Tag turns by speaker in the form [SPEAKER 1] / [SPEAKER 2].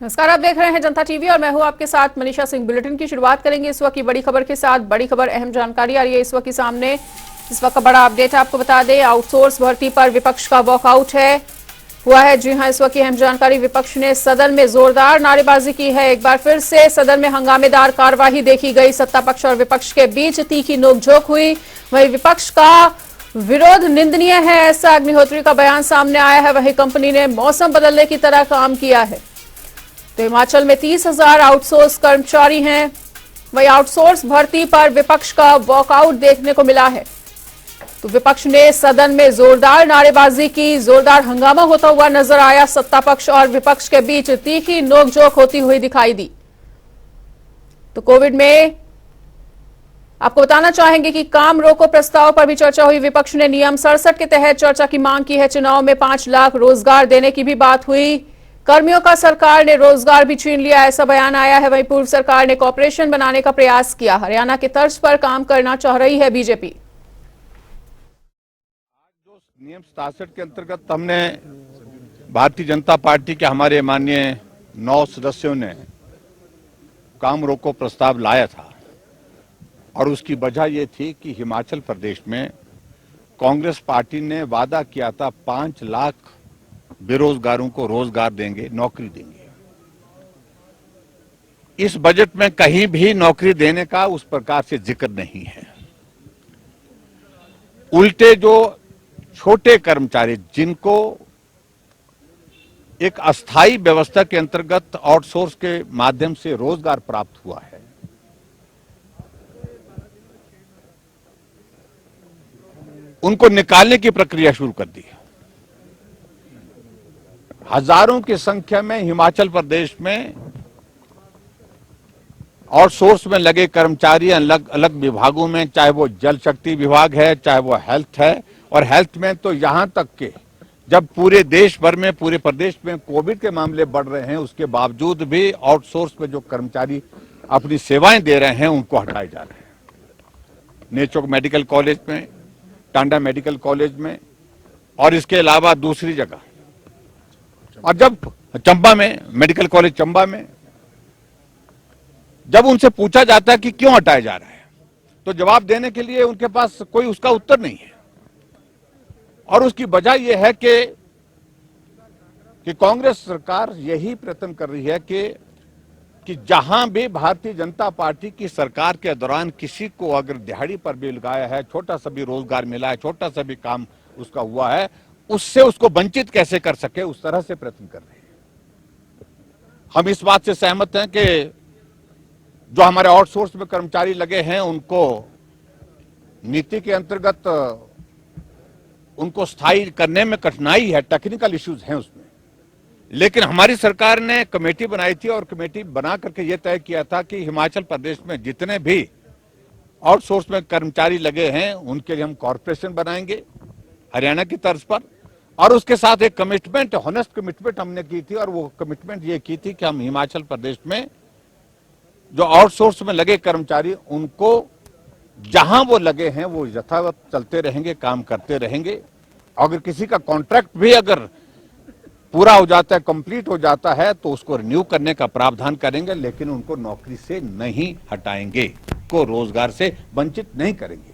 [SPEAKER 1] नमस्कार, आप देख रहे हैं जनता टीवी और मैं हूं आपके साथ मनीषा सिंह। बुलेटिन की शुरुआत करेंगे इस वक्त की बड़ी खबर के साथ। बड़ी खबर, अहम जानकारी आ रही है इस वक्त के सामने। इस वक्त का बड़ा अपडेट है, आपको बता दें आउटसोर्स भर्ती पर विपक्ष का वॉकआउट हुआ है। जी हां, इस वक्त की अहम जानकारी, विपक्ष ने सदन में जोरदार नारेबाजी की है। एक बार फिर से सदन में हंगामेदार कार्यवाही देखी गई। सत्ता पक्ष और विपक्ष के बीच तीखी नोकझोंक हुई। वहीं विपक्ष का विरोध निंदनीय है, ऐसा अग्निहोत्री का बयान सामने आया है। वहीं कंपनी ने मौसम बदलने की तरह काम किया है। तो हिमाचल में 30,000 आउटसोर्स कर्मचारी हैं। वहीं आउटसोर्स भर्ती पर विपक्ष का वॉकआउट देखने को मिला है। तो विपक्ष ने सदन में जोरदार नारेबाजी की, जोरदार हंगामा होता हुआ नजर आया। सत्ता पक्ष और विपक्ष के बीच तीखी नोकझोंक होती हुई दिखाई दी। तो कोविड में आपको बताना चाहेंगे कि काम रोको प्रस्ताव पर भी चर्चा हुई। विपक्ष ने नियम 67 के तहत चर्चा की मांग की है। चुनाव में 5 लाख रोजगार देने की भी बात हुई। कर्मियों का सरकार ने रोजगार भी छीन लिया, ऐसा बयान आया है। वहीं पूर्व सरकार ने कॉर्पोरेशन बनाने का प्रयास किया। हरियाणा के तर्ज पर काम करना चाह रही है बीजेपी।
[SPEAKER 2] आज जो नियम 67 के अंतर्गत हमने भारतीय जनता पार्टी के हमारे माननीय 9 सदस्यों ने काम रोको प्रस्ताव लाया था और उसकी वजह ये थी कि हिमाचल प्रदेश में कांग्रेस पार्टी ने वादा किया था 5 लाख बेरोजगारों को रोजगार देंगे, नौकरी देंगे। इस बजट में कहीं भी नौकरी देने का उस प्रकार से जिक्र नहीं है। उल्टे जो छोटे कर्मचारी जिनको एक अस्थायी व्यवस्था के अंतर्गत आउटसोर्स के माध्यम से रोजगार प्राप्त हुआ है, उनको निकालने की प्रक्रिया शुरू कर दी। हजारों की संख्या में हिमाचल प्रदेश में आउटसोर्स में लगे कर्मचारी अलग अलग विभागों में, चाहे वो जल शक्ति विभाग है, चाहे वो हेल्थ है, और हेल्थ में तो यहां तक के जब पूरे देश भर में, पूरे प्रदेश में कोविड के मामले बढ़ रहे हैं, उसके बावजूद भी आउटसोर्स में जो कर्मचारी अपनी सेवाएं दे रहे हैं उनको हटाए जा रहे हैं। नेचोक मेडिकल कॉलेज में, टांडा मेडिकल कॉलेज में, और इसके अलावा दूसरी जगह, और जब चंबा में, मेडिकल कॉलेज चंबा में, जब उनसे पूछा जाता है कि क्यों हटाया जा रहा है, तो जवाब देने के लिए उनके पास कोई उसका उत्तर नहीं है। और उसकी वजह यह है कि कांग्रेस सरकार यही प्रयत्न कर रही है कि जहां भी भारतीय जनता पार्टी की सरकार के दौरान किसी को अगर दिहाड़ी पर भी लगाया है, छोटा सा भी रोजगार मिला है, छोटा सा भी काम उसका हुआ है, उससे उसको वंचित कैसे कर सके, उस तरह से प्रयत्न कर रहे हैं। हम इस बात से सहमत हैं कि जो हमारे आउटसोर्स में कर्मचारी लगे हैं उनको नीति के अंतर्गत उनको स्थायी करने में कठिनाई है, टेक्निकल इश्यूज हैं उसमें। लेकिन हमारी सरकार ने कमेटी बनाई थी और कमेटी बना करके यह तय किया था कि हिमाचल प्रदेश में जितने भी आउटसोर्स में कर्मचारी लगे हैं उनके लिए हम कॉर्पोरेशन बनाएंगे हरियाणा की तर्ज पर। और उसके साथ एक कमिटमेंट, ऑनेस्ट कमिटमेंट हमने की थी, और वो कमिटमेंट ये की थी कि हम हिमाचल प्रदेश में जो आउटसोर्स में लगे कर्मचारी उनको जहां वो लगे हैं वो यथावत चलते रहेंगे, काम करते रहेंगे। अगर किसी का कॉन्ट्रैक्ट भी अगर पूरा हो जाता है, कंप्लीट हो जाता है, तो उसको रिन्यू करने का प्रावधान करेंगे, लेकिन उनको नौकरी से नहीं हटाएंगे, को रोजगार से वंचित नहीं करेंगे।